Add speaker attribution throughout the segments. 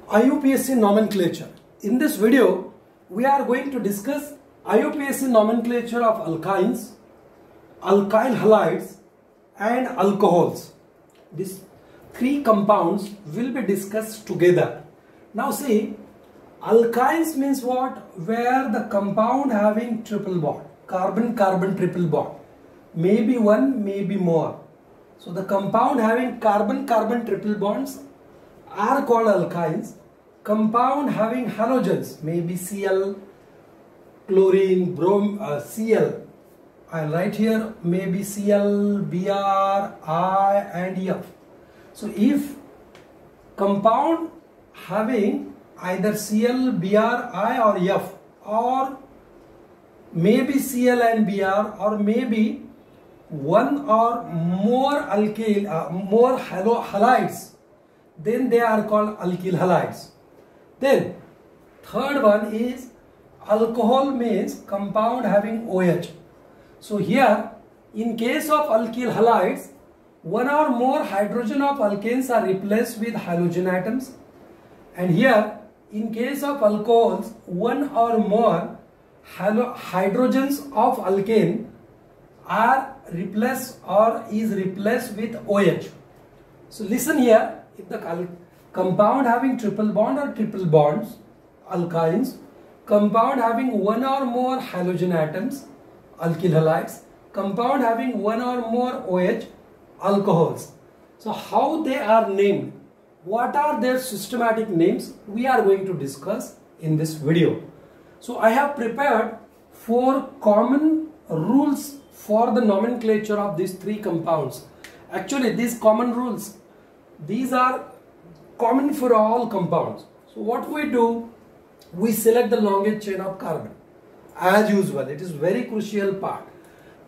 Speaker 1: IUPAC nomenclature. In this video, we are going to discuss IUPAC nomenclature of alkynes, alkyl halides and alcohols. These three compounds will be discussed together. Now see, alkynes means what? Where the compound having triple bond, carbon-carbon triple bond. Maybe one, maybe more. So the compound having carbon-carbon triple bonds are called alkynes. Compound having halogens, maybe Cl, chlorine, Cl. I'll write here maybe Cl, Br, I and F. So if compound having either Cl, Br, I or F, or maybe Cl and Br, or maybe one or more more halides, then they are called alkyl halides. Then third one is alcohol, means compound having OH. So here in case of alkyl halides, one or more hydrogen of alkanes are replaced with halogen atoms, and here in case of alcohols, one or more hydrogens of alkane are replaced or is replaced with OH. So listen here, if the compound having triple bond or triple bonds, alkynes, compound having one or more halogen atoms, alkyl halides, compound having one or more OH, alcohols. So how they are named, what are their systematic names, we are going to discuss in this video. So I have prepared 4 common rules for the nomenclature of these 3 compounds. Actually these common rules, these are common for all compounds. So what we do, we select the longest chain of carbon as usual. It is very crucial part.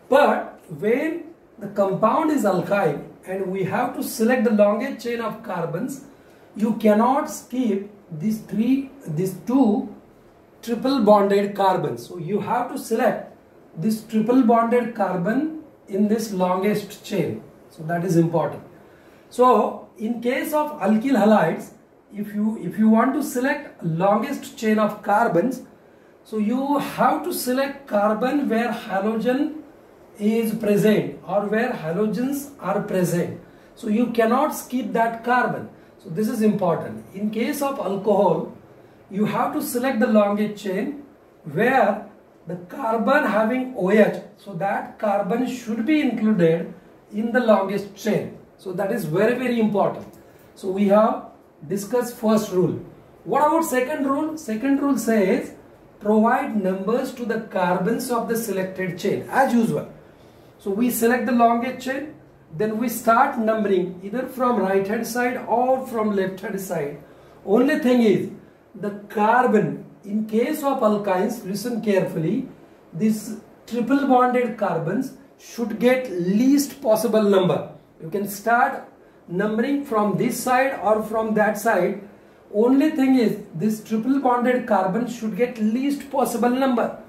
Speaker 1: But when the compound is alkyne and we have to select the longest chain of carbons, you cannot skip these 2 triple bonded carbons. So you have to select this triple bonded carbon in this longest chain. So that is important. So in case of alkyl halides, if you want to select longest chain of carbons, so you have to select carbon where halogen is present or where halogens are present. So you cannot skip that carbon. So this is important. In case of alcohol, you have to select the longest chain where the carbon having OH, so that carbon should be included in the longest chain. So that is very important. So we have discussed first rule. What about second rule? Second rule says provide numbers to the carbons of the selected chain as usual. So we select the longest chain, then we start numbering either from right hand side or from left hand side. Only thing is the carbon, in case of alkynes, listen carefully, these triple bonded carbons should get least possible number. You can start numbering from this side or from that side. Only thing is this triple bonded carbon should get least possible number.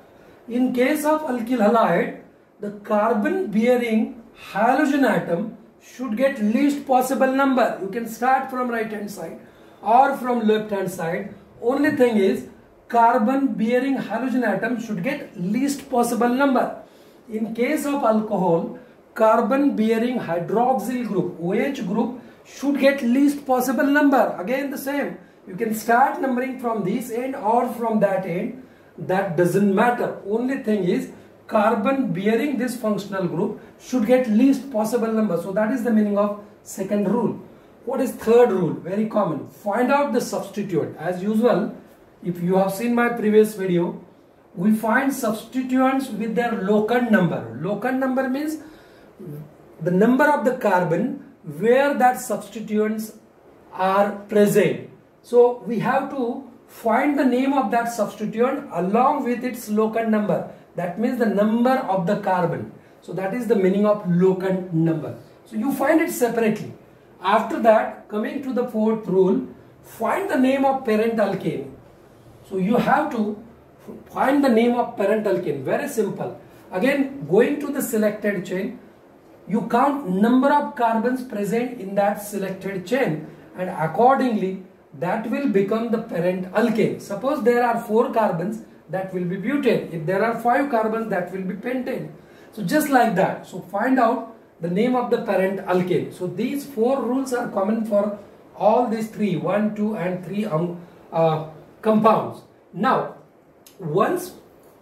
Speaker 1: In case of alkyl halide, the carbon bearing halogen atom should get least possible number. You can start from right hand side or from left hand side. Only thing is carbon bearing halogen atom should get least possible number. In case of alcohol, carbon bearing hydroxyl group, OH group, should get least possible number. Again the same. You can start numbering from this end or from that end. That doesn't matter. Only thing is carbon bearing this functional group should get least possible number. So that is the meaning of second rule. What is third rule? Very common. Find out the substituent. As usual, if you have seen my previous video, we find substituents with their locant number. Locant number means the number of the carbon where that substituents are present. So we have to find the name of that substituent along with its locant number. That means the number of the carbon. So that is the meaning of locant number. So you find it separately. After that, coming to the fourth rule, find the name of parent alkane. So you have to find the name of parent alkane. Very simple. Again, going to the selected chain, you count number of carbons present in that selected chain and accordingly that will become the parent alkane. Suppose there are 4 carbons, that will be butane. If there are 5 carbons, that will be pentane. So just like that. So find out the name of the parent alkane. So these 4 rules are common for all these 3, 1, 2 and 3 compounds. Now, once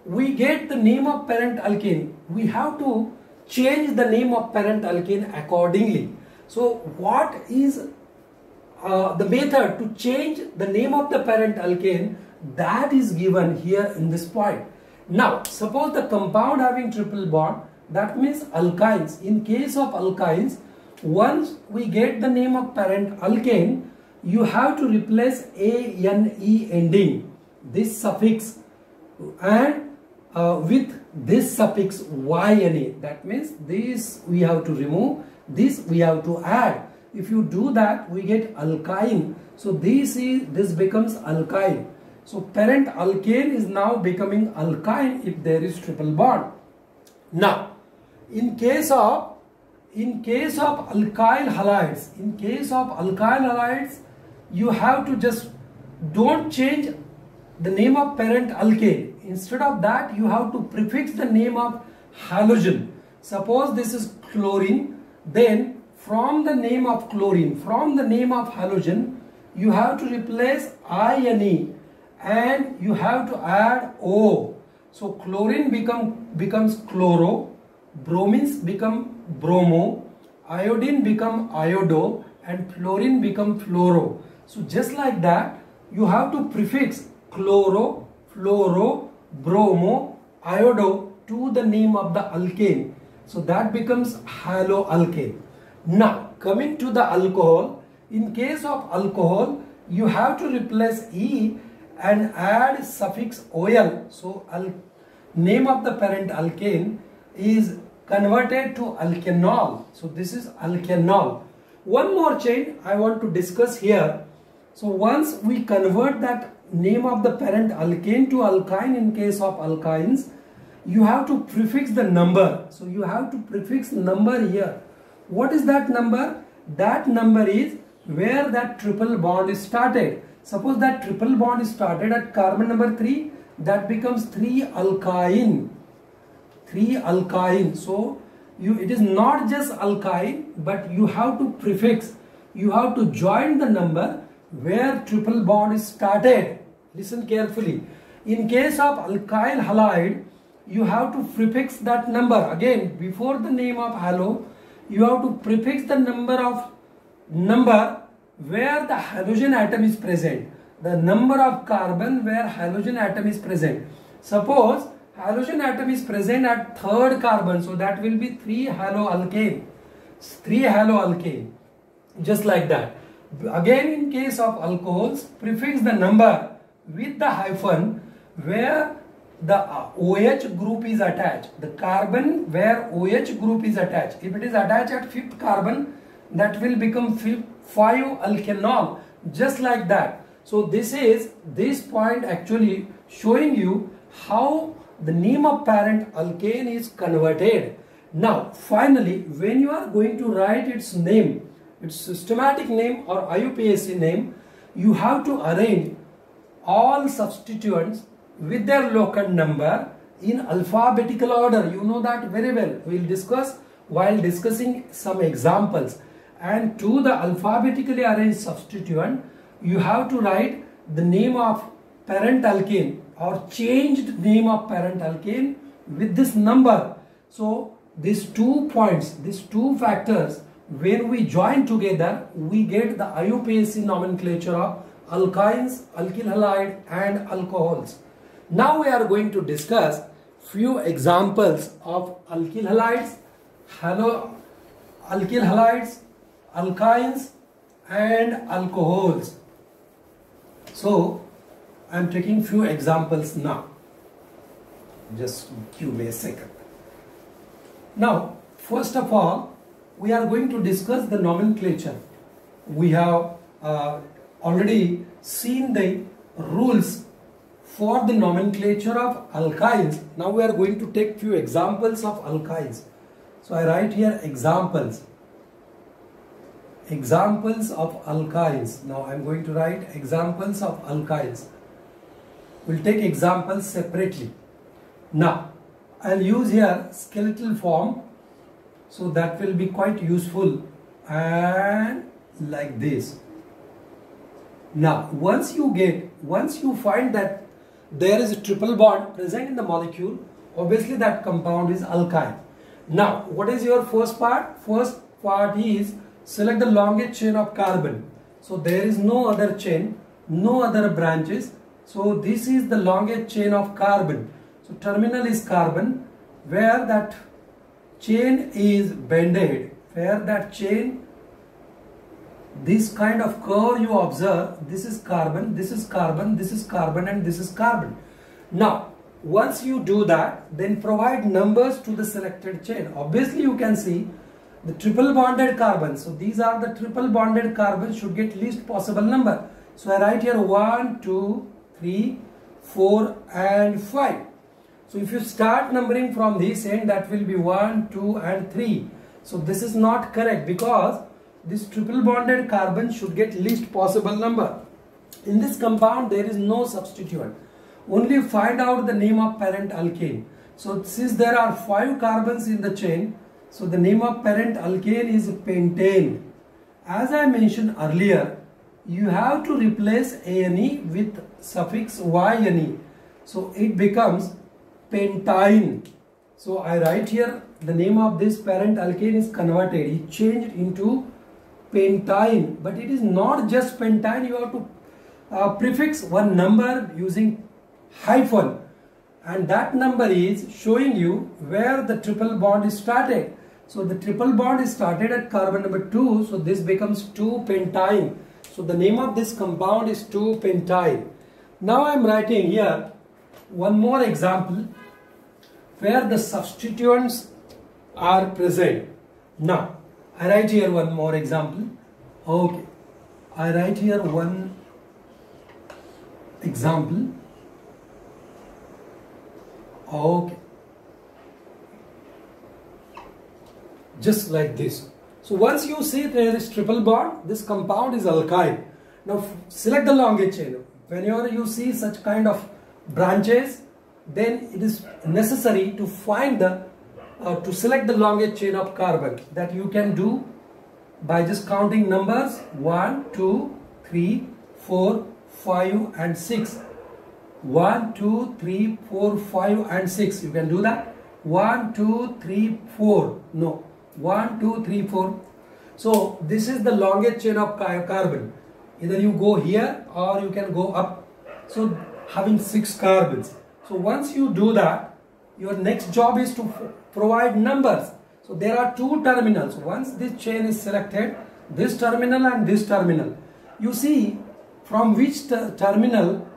Speaker 1: we get the name of parent alkane, we have to change the name of parent alkane accordingly. So what is the method to change the name of the parent alkane? That is given here in this point. Now, suppose the compound having triple bond, that means alkynes. In case of alkynes, once we get the name of parent alkane, you have to replace ane ending, this suffix, and with this suffix yne. That means this we have to remove, this we have to add. If you do that, we get alkyne. So this becomes alkyne. So parent alkane is now becoming alkyne if there is triple bond. Now, in case of alkyl halides, you have to just don't change the name of parent alkane. Instead of that, you have to prefix the name of halogen. Suppose this is chlorine, then from the name of chlorine, from the name of halogen, you have to replace ine and you have to add O. So chlorine becomes chloro, bromines become bromo, iodine become iodo, and fluorine become fluoro. So just like that, you have to prefix chloro, fluoro, bromo, iodo to the name of the alkane. So that becomes haloalkane. Now coming to the alcohol, in case of alcohol, you have to replace E and add suffix ol. So name of the parent alkane is converted to alkanol. So this is alkanol. One more chain I want to discuss here. So once we convert that name of the parent alkane to alkyne in case of alkynes, you have to prefix the number. So you have to prefix number here. What is that number? That number is where that triple bond is started. Suppose that triple bond is started at carbon number 3, that becomes 3-alkyne. 3-alkyne. So it is not just alkyne, but you have to prefix, you have to join the number where triple bond is started. Listen carefully. In case of alkyl halide, you have to prefix that number. Again, before the name of halo, you have to prefix the number where the halogen atom is present. The number of carbon where halogen atom is present. Suppose halogen atom is present at 3rd carbon, so that will be 3-haloalkane. 3-haloalkane. Just like that. Again, in case of alcohols, prefix the number with the hyphen where the OH group is attached. The carbon where OH group is attached. If it is attached at 5th carbon, that will become 5-alkanol. Just like that. So this point actually showing you how the name of parent alkane is converted. Now finally, when you are going to write its name, its systematic name or IUPAC name, you have to arrange all substituents with their locant number in alphabetical order. You know that very well. We will discuss while discussing some examples. And to the alphabetically arranged substituent, you have to write the name of parent alkane or changed name of parent alkane with this number. So these 2 points, these 2 factors, when we join together, we get the IUPAC nomenclature of alkynes, alkyl halide and alcohols. Now we are going to discuss few examples of alkyl halides, alkyl halides, alkynes and alcohols. So I am taking few examples now. Just give me a second. Now, first of all, we are going to discuss the nomenclature. We have already seen the rules for the nomenclature of alkynes. Now we are going to take few examples of alkynes. So I write here examples. examples of alkynes. Now I am going to write examples of alkynes. We'll take examples separately. Now I'll use here skeletal form, so that will be quite useful, and like this. Now once you find that there is a triple bond present in the molecule, obviously that compound is alkyne. Now what is your first part? First part is select the longest chain of carbon. So there is no other chain, no other branches. So this is the longest chain of carbon. So terminal is carbon, where that chain is bended, where that chain, this kind of curve you observe, this is carbon, this is carbon, this is carbon, and this is carbon. Now once you do that, then provide numbers to the selected chain. Obviously you can see the triple bonded carbon. So these are the triple bonded carbon, should get least possible number. So I write here 1, 2, 3, 4 and 5. So if you start numbering from this end, that will be 1, 2 and 3. So this is not correct, because this triple bonded carbon should get least possible number. In this compound there is no substituent. Only find out the name of parent alkane. So since there are 5 carbons in the chain, so the name of parent alkane is pentane. As I mentioned earlier, you have to replace ane with suffix yne. So it becomes pentyne. So I write here the name of this parent alkane is converted, it changed into pentyne. But it is not just pentyne, you have to prefix one number using hyphen, and that number is showing you where the triple bond is started. So the triple bond is started at carbon number 2, so this becomes 2-pentyne. So the name of this compound is 2-pentyne. Now I am writing here one more example where the substituents are present. Now I write here one more example. Okay, I write here one example. Okay, just like this. So once you see there is triple bond, this compound is alkyne. Now select the longest chain. Whenever you see such kind of branches, then it is necessary to find the to select the longest chain of carbon. That you can do by just counting numbers 1, 2, 3, 4, 5 and 6. 1, 2, 3, 4, 5 and 6. You can do that. 1, 2, 3, 4. No. 1, 2, 3, 4. So this is the longest chain of carbon. Either you go here or you can go up. So having 6 carbons. So once you do that, your next job is to provide numbers. So there are 2 terminals. Once this chain is selected, this terminal and this terminal, you see from which terminal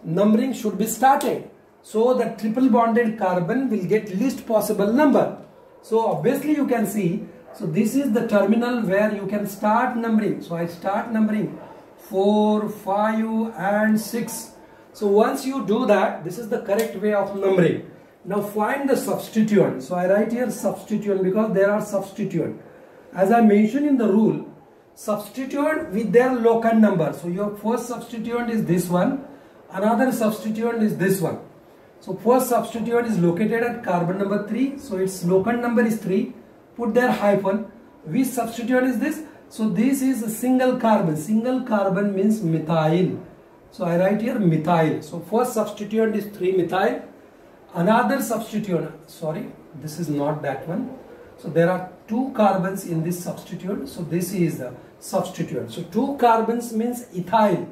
Speaker 1: numbering should be started. So the triple bonded carbon will get least possible number. So obviously you can see, so this is the terminal where you can start numbering. So I start numbering 4, 5 and 6. So once you do that, this is the correct way of numbering. Now find the substituent. So I write here substituent because there are substituent. As I mentioned in the rule, substituent with their locant number. So your first substituent is this one, another substituent is this one. So first substituent is located at carbon number 3, so its locant number is 3. Put there hyphen. Which substituent is this? So this is a single carbon. Single carbon means methyl. So I write here methyl. So first substituent is 3-methyl. Another substituent, sorry, this is not that one. So there are 2 carbons in this substituent. So this is the substituent. So 2 carbons means ethyl.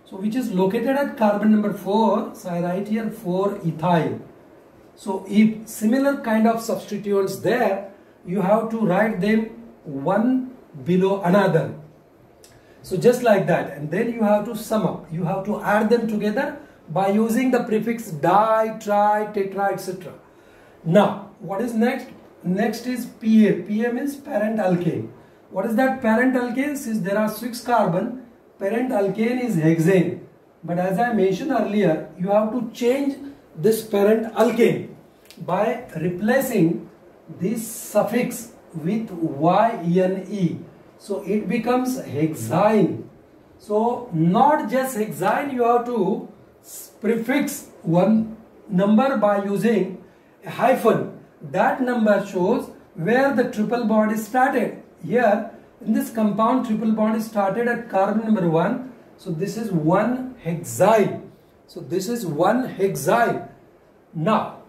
Speaker 1: So which is located at carbon number 4. So I write here 4-ethyl. So if similar kind of substituents there, you have to write them one below another. So just like that, and then you have to sum up. You have to add them together by using the prefix di, tri, tetra, etc. Now what is next? Next is Pa. Pa means parent alkane. What is that parent alkane? Since there are 6 carbon, parent alkane is hexane. But as I mentioned earlier, you have to change this parent alkane by replacing this suffix with yne. So it becomes hexyne. So not just hexyne, you have to prefix one number by using a hyphen. That number shows where the triple bond is started. Here in this compound, triple bond is started at carbon number 1. So this is 1 hexyne. So this is 1 hexyne. Now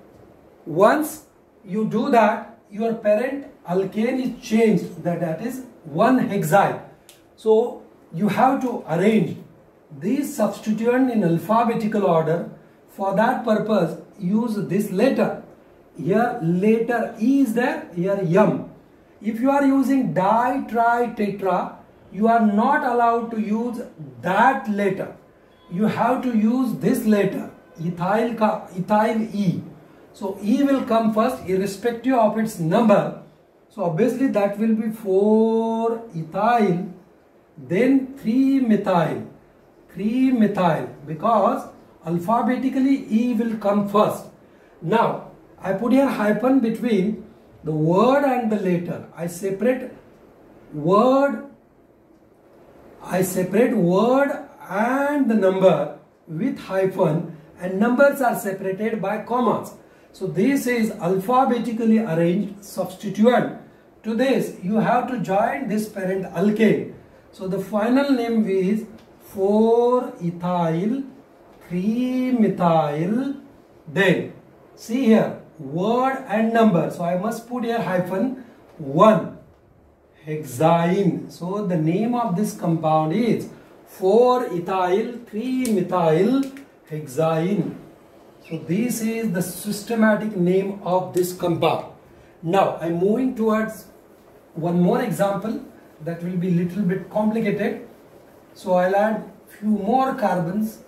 Speaker 1: once you do that, your parent alkane is changed, that is 1 hexyne. So you have to arrange these substituent in alphabetical order. For that purpose, use this letter. Here letter E is there, here M. If you are using di, tri, tetra, you are not allowed to use that letter. You have to use this letter, ethyl E. So E will come first irrespective of its number. So obviously that will be 4 ethyl, then 3 methyl, because alphabetically E will come first. Now I put here hyphen between the word and the letter. I separate word and the number with hyphen, and numbers are separated by commas. So this is alphabetically arranged substituent. To this you have to join this parent alkane. So the final name is 4 ethyl, 3 methyl, then see here word and number. So I must put here hyphen 1 hexyne. So the name of this compound is 4 ethyl, 3 methyl hexyne. So this is the systematic name of this compound. Now I am moving towards one more example that will be little bit complicated. So I'll add few more carbons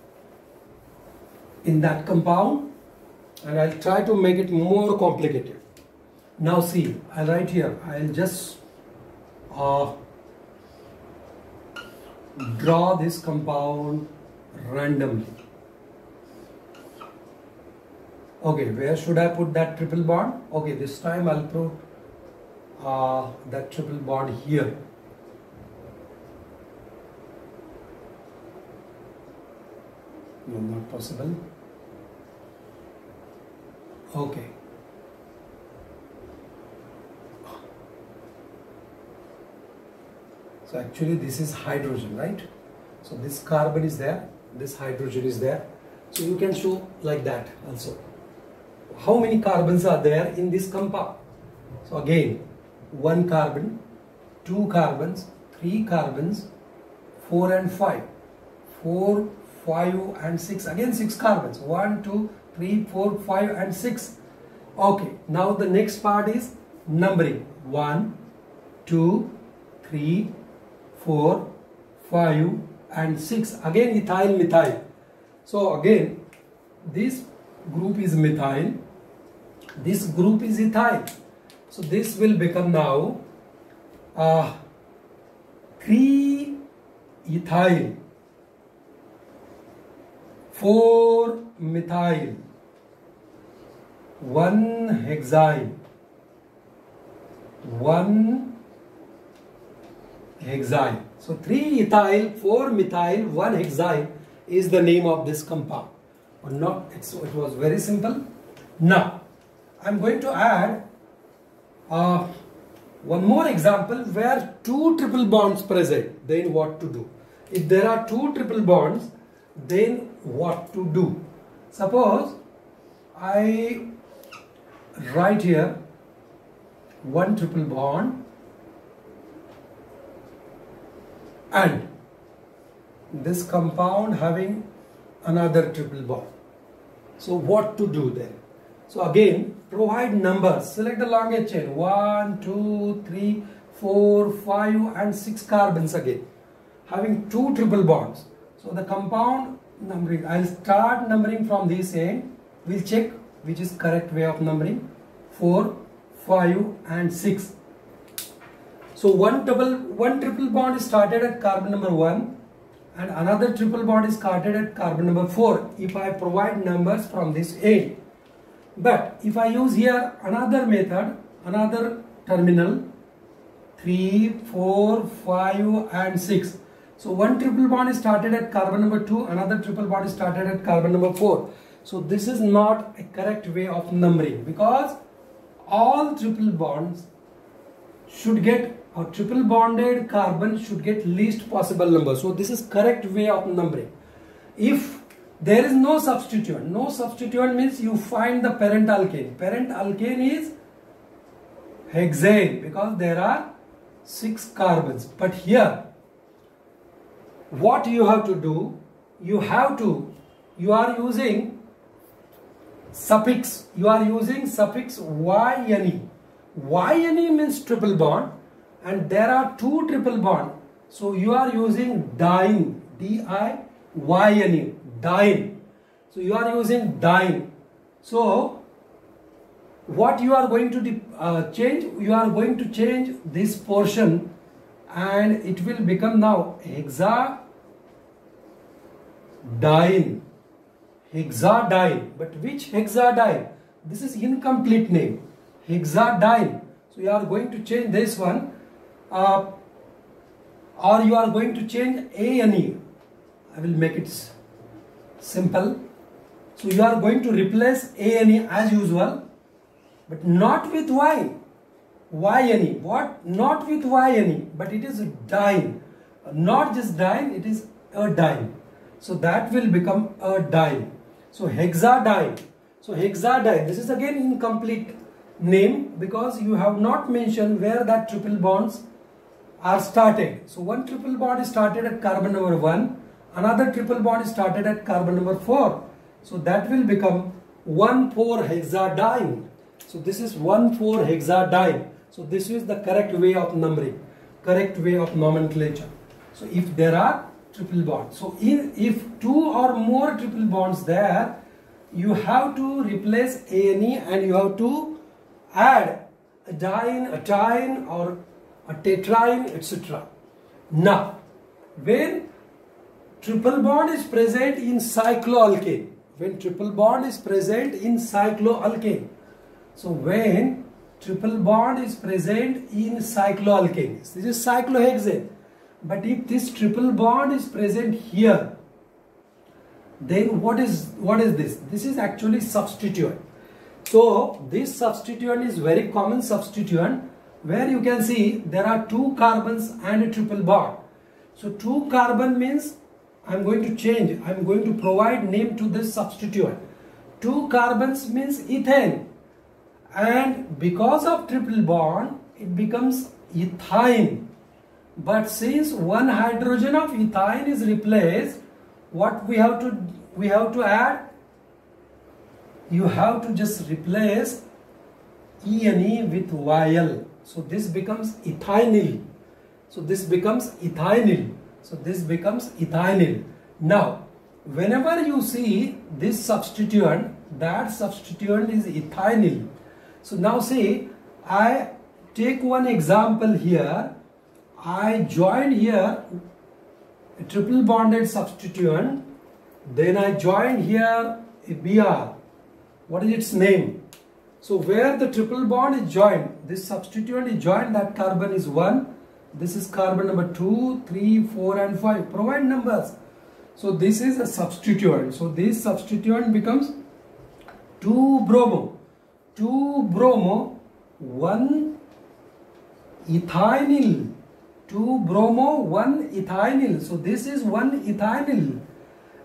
Speaker 1: in that compound and I'll try to make it more complicated. Now see, I'll write here, I'll just draw this compound randomly. Okay, where should I put that triple bond? Okay, this time I'll put that triple bond here. No, not possible. Okay. So actually this is hydrogen, right? So this carbon is there, this hydrogen is there. So you can show like that also. How many carbons are there in this compound? So again, 1 carbon, 2 carbons, 3 carbons, 4 and 5. 4, 5 and 6. Again 6 carbons. 1, 2, 3, 4, 5 and 6. Okay, now the next part is numbering. 1, 2, 3, 4, 5 and 6. Again ethyl, methyl. So again this group is methyl, this group is ethyl. So this will become now 3 ethyl, 4 methyl, 1 hexyne, 1 hexyne. So 3 ethyl, 4 methyl, 1 hexyne is the name of this compound. Or not, it was very simple. Now I am going to add one more example where 2 triple bonds present. Then what to do? If there are 2 triple bonds, then what to do? Suppose I write here 1 triple bond and this compound having another triple bond. So what to do then? So again, provide numbers. Select the longest chain. 1, 2, 3, 4, 5 and 6 carbons again. Having 2 triple bonds. So the compound numbering, I'll start numbering from this end. We'll check which is correct way of numbering. 4, 5 and 6. So one triple bond is started at carbon number 1 and another triple bond is started at carbon number 4 if I provide numbers from this end. But if I use here another method, another terminal, 3, 4, 5 and 6. So one triple bond is started at carbon number 2, another triple bond is started at carbon number 4. So this is not a correct way of numbering, because all triple bonds should get, or triple bonded carbon should get least possible number. So this is correct way of numbering. If there is no substituent means you find the parent alkane. Parent alkane is hexane because there are 6 carbons. But here what you have to do, you are using suffix, YNE. YNE means triple bond, and there are 2 triple bond. So you are using diene, D-I-Y-N-E, diene. So you are using diene. So what you are going to change? You are going to change this portion, and it will become now hexadiene. But which hexadiene? This is incomplete name. Hexadiene. So you are going to change this one, or you are going to change ANE. I will make it simple. So you are going to replace ANE as usual, but not with YNE. What? Not with YNE, but it is diene. Not just diene, it is a diene. So that will become a diene. So hexadiene. So hexadiene, this is again incomplete name because you have not mentioned where that triple bonds are started. So one triple bond is started at carbon number 1, another triple bond is started at carbon number 4. So that will become 1,4-hexadiene. So this is 1,4-hexadiene. So this is the correct way of numbering, correct way of nomenclature. So if there are triple bonds, so if 2 or more triple bonds there, you have to replace ANE and you have to add a diene, a triene or a tetraene, etc. Now, when triple bond is present in cycloalkane, so when triple bond is present in cycloalkanes, this is cyclohexane. But if this triple bond is present here, then what is this? This is actually substituent. So this substituent is very common substituent, where you can see there are 2 carbons and a triple bond. So 2 carbon means I am going to change, I am going to provide name to this substituent. 2 carbons means ethane, and because of triple bond it becomes ethyne. But since 1 hydrogen of ethyne is replaced, what we have to add? You have to just replace ENE with YL. So this becomes ethynyl. So this becomes ethynyl. Now, whenever you see this substituent, that substituent is ethynyl. So now see, I take one example here. I join here a triple bonded substituent, then I join here a Br. What is its name? So where the triple bond is joined, this substituent is joined, that carbon is 1, this is carbon number 2, 3, 4 and 5. Provide numbers. So this is a substituent. So this substituent becomes 2-bromo. 2-bromo, 1-ethynyl. 2-bromo, 1-ethynyl. So this is 1-ethynyl.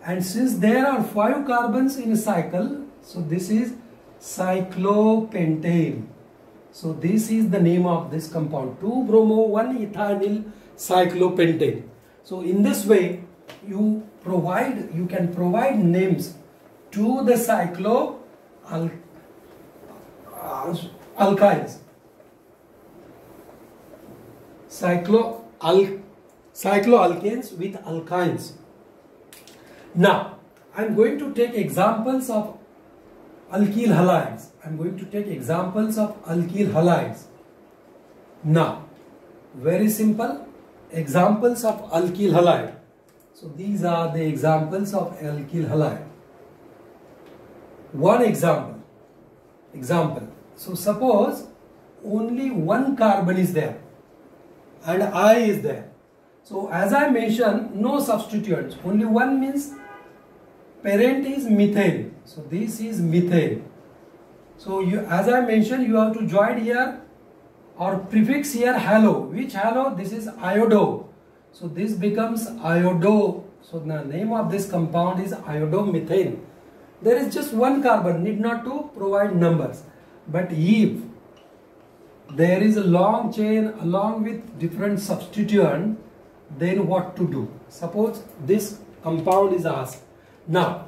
Speaker 1: And since there are 5 carbons in a cycle, so this is cyclopentane. So this is the name of this compound, 2-bromo, 1-ethynyl cyclopentane. So in this way, you can provide names to the cycloalkynes. Cycloalkanes with alkynes. Now, I am going to take examples of alkyl halides. Now, very simple examples of alkyl halide. So these are the examples of alkyl halide. One example. So suppose only 1 carbon is there. and I is there. So as I mentioned, no substituents, only one means parent is methane. So this is methane. So as I mentioned, you have to join here or prefix here halo. Which halo? This is iodo. So this becomes iodo. So the name of this compound is iodomethane. There is just one carbon, need not to provide numbers. But if there is a long chain along with different substituent, then what to do? Suppose this compound is asked. Now,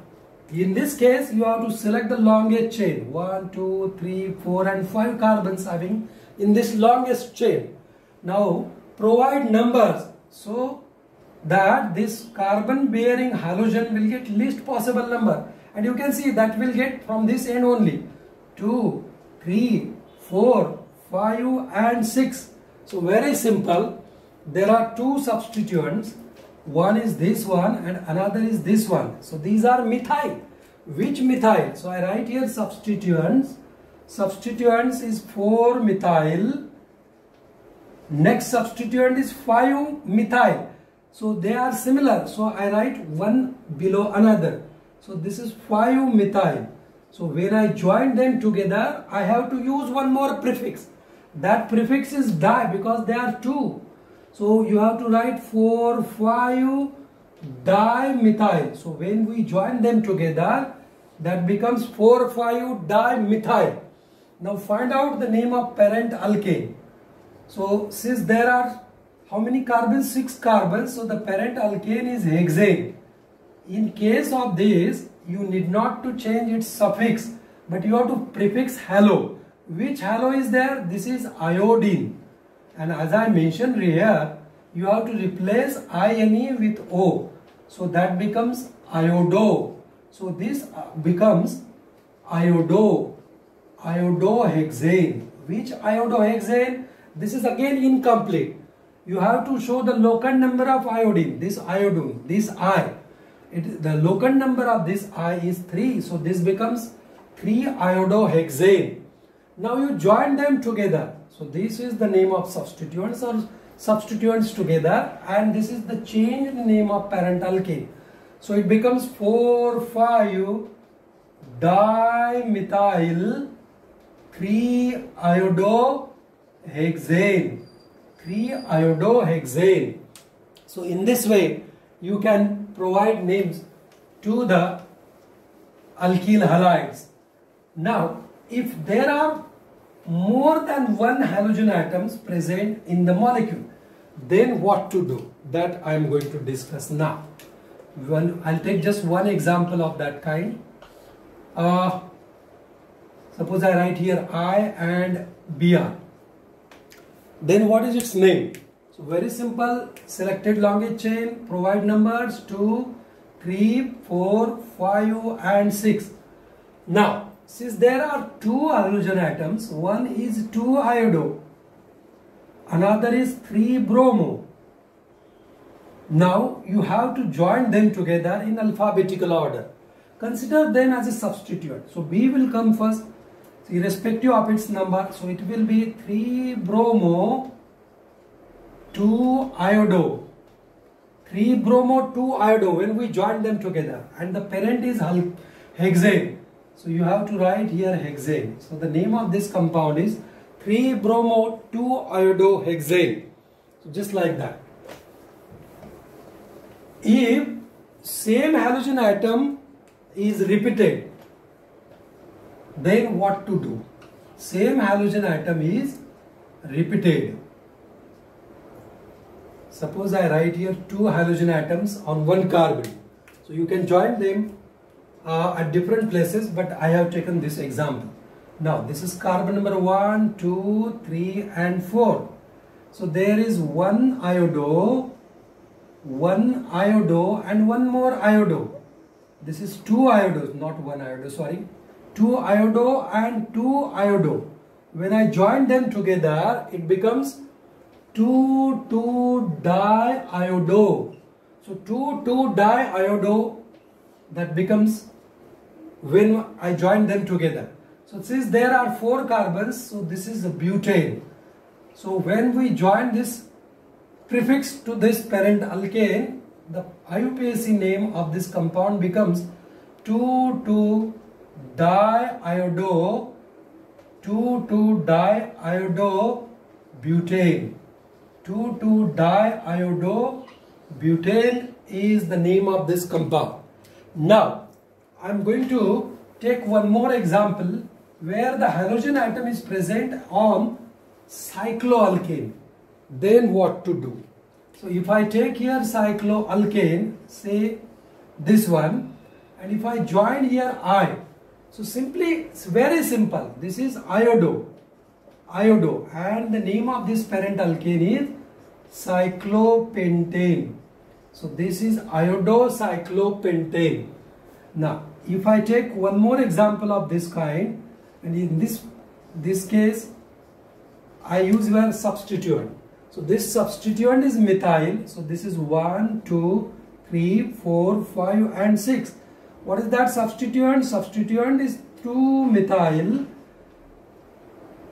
Speaker 1: in this case, you have to select the longest chain. 1, 2, 3, 4 and 5 carbons having in this longest chain. Now, provide numbers so that this carbon bearing halogen will get least possible number. And you can see that will get from this end only. 2, 3, 4, 5 and 6. So very simple. There are two substituents. One is this one and another is this one. So these are methyl. Which methyl? So I write here substituents. Substituents is 4 methyl. Next substituent is 5 methyl. So they are similar. So I write one below another. So this is 5 methyl. So when I join them together, I have to use one more prefix. That prefix is di because they are two. So you have to write 4,5 dimethyl. So when we join them together, that becomes 4,5 dimethyl. Now find out the name of parent alkane. So since there are how many carbons? 6 carbons. So the parent alkane is hexane. In case of this, you need not to change its suffix, but you have to prefix halo. Which halo is there? This is iodine. And as I mentioned here, you have to replace INE with O. So that becomes iodo. So this becomes iodohexane. Which iodohexane? This is again incomplete. You have to show the locant number of iodine. This iodine, this I. The locant number of this I is 3. So this becomes 3-iodohexane. Now you join them together. So this is the name of substituents or substituents together, and this is the change in the name of parent alkane. So it becomes 4,5-dimethyl 3-iodohexane. 3-iodohexane. So in this way you can provide names to the alkyl halides. Now if there are more than one halogen atoms present in the molecule, then what to do? That I am going to discuss now. Well, I'll take just one example of that kind. Suppose I write here I and Br. Then what is its name? So very simple, selected longest chain, provide numbers 2, 3, 4, 5 and 6. Now, since there are two halogen atoms, one is 2-iodo, another is 3-bromo. Now you have to join them together in alphabetical order. Consider them as a substituent. So B will come first, irrespective of its number. So it will be 3-bromo 2-iodo. 3-bromo 2-iodo when we join them together. And the parent is hexane. So you have to write here hexane. So the name of this compound is 3-bromo 2-iodohexane. So just like that. If same halogen atom is repeated, then what to do? Same halogen atom is repeated. Suppose I write here two halogen atoms on one carbon. So you can join them at different places, but I have taken this example. Now this is carbon number 1, 2, 3 and 4. So there is one iodo and one more iodo. This is 2 iodos, not 1 iodo, sorry. 2 iodo and 2 iodo. When I join them together, it becomes 2,2-diiodo. So 2,2-diiodo, that becomes when I join them together. So since there are 4 carbons, so this is a butane. So when we join this prefixed to this parent alkane, the IUPAC name of this compound becomes 2,2-diiodobutane. 2,2-diiodobutane is the name of this compound. Now, I am going to take one more example where the halogen atom is present on cycloalkane. Then what to do? So if I take here cycloalkane, say this one, and if I join here I, so simply it's very simple. This is iodo, and the name of this parent alkane is cyclopentane. So this is iodocyclopentane. Now if I take one more example of this kind, and in this case I use your substituent. So this substituent is methyl. So this is 1, 2, 3, 4, 5 and 6. What is that substituent? Substituent is 2-methyl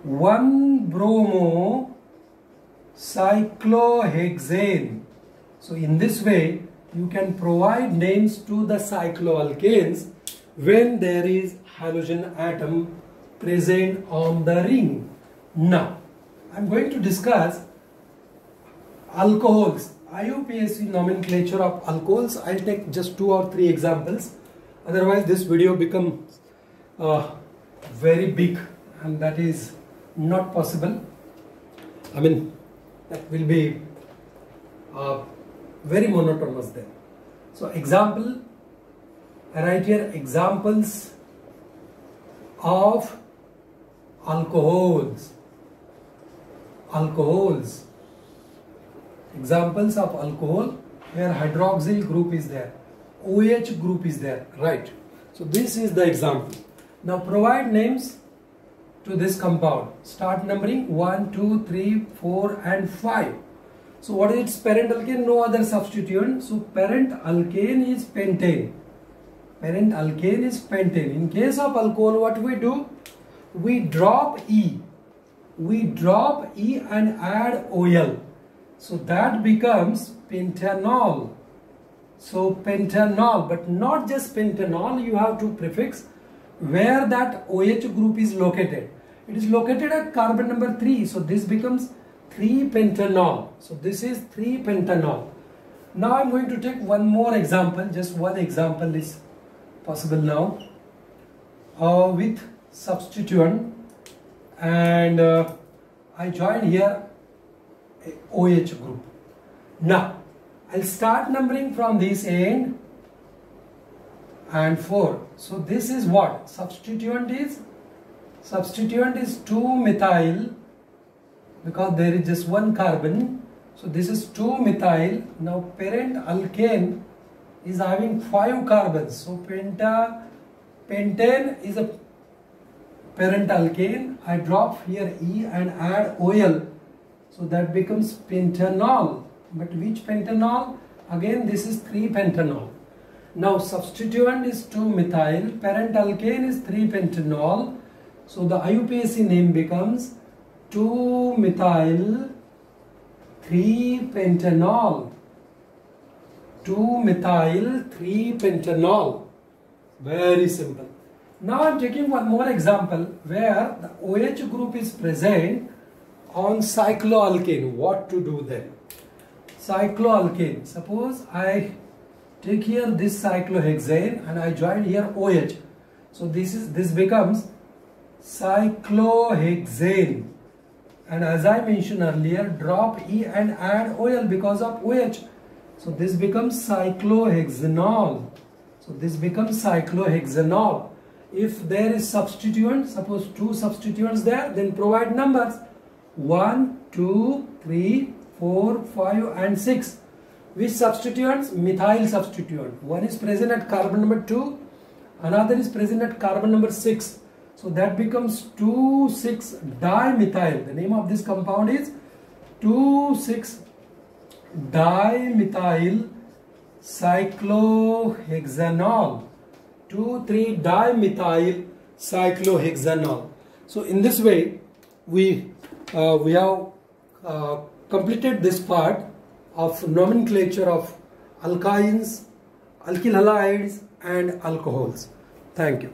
Speaker 1: 1-bromo-cyclohexane. So in this way you can provide names to the cycloalkanes when there is halogen atom present on the ring. Now I am going to discuss alcohols, IUPAC nomenclature of alcohols. I will take just 2 or 3 examples. Otherwise this video becomes very big, and that is not possible. I mean, that will be very monotonous then. So example, I write here examples of alcohols. Examples of alcohol where hydroxyl group is there, OH group is there, right? So this is the example. Now provide names to this compound. Start numbering 1, 2, 3, 4 and 5. So what is its parent alkane? No other substituent. So parent alkane is pentane. Parent alkane is pentane. In case of alcohol, what we do? We drop E. We drop E and add OL. So that becomes pentanol. So pentanol, but not just pentanol, you have to prefix where that OH group is located. It is located at carbon number 3. So this becomes 3-pentanol. So this is 3-pentanol. Now I am going to take one more example. Just one example is possible now with substituent, and I join here a OH group. Now I'll start numbering from this end and 4. So this is what? Substituent is 2-methyl, because there is just one carbon. So this is 2-methyl. Now parent alkane is having 5 carbons. So pentane is a parent alkane. I drop here E and add OL. So that becomes pentanol. But which pentanol? Again this is 3-pentanol. Now substituent is 2-methyl. Parent alkane is 3-pentanol. So the IUPAC name becomes 2-methyl 3-pentanol. 2-methyl 3-pentanol. Very simple. Now I am taking one more example where the OH group is present on cycloalkane. What to do then? Cycloalkane. Suppose I take here this cyclohexane and I join here OH. So this becomes cyclohexane. And as I mentioned earlier, drop E and add OL because of OH. So this becomes cyclohexanol. So this becomes cyclohexanol. If there is substituent, suppose 2 substituents there, then provide numbers 1, 2, 3, 4, 5 and 6. Which substituents? Methyl substituent. One is present at carbon number 2, another is present at carbon number 6. So that becomes 2,6-dimethyl. The name of this compound is 2,6-dimethyl cyclohexanol. 2,3-dimethyl cyclohexanol. So in this way we have completed this part. of nomenclature of alkynes, alkyl halides and alcohols. Thank you.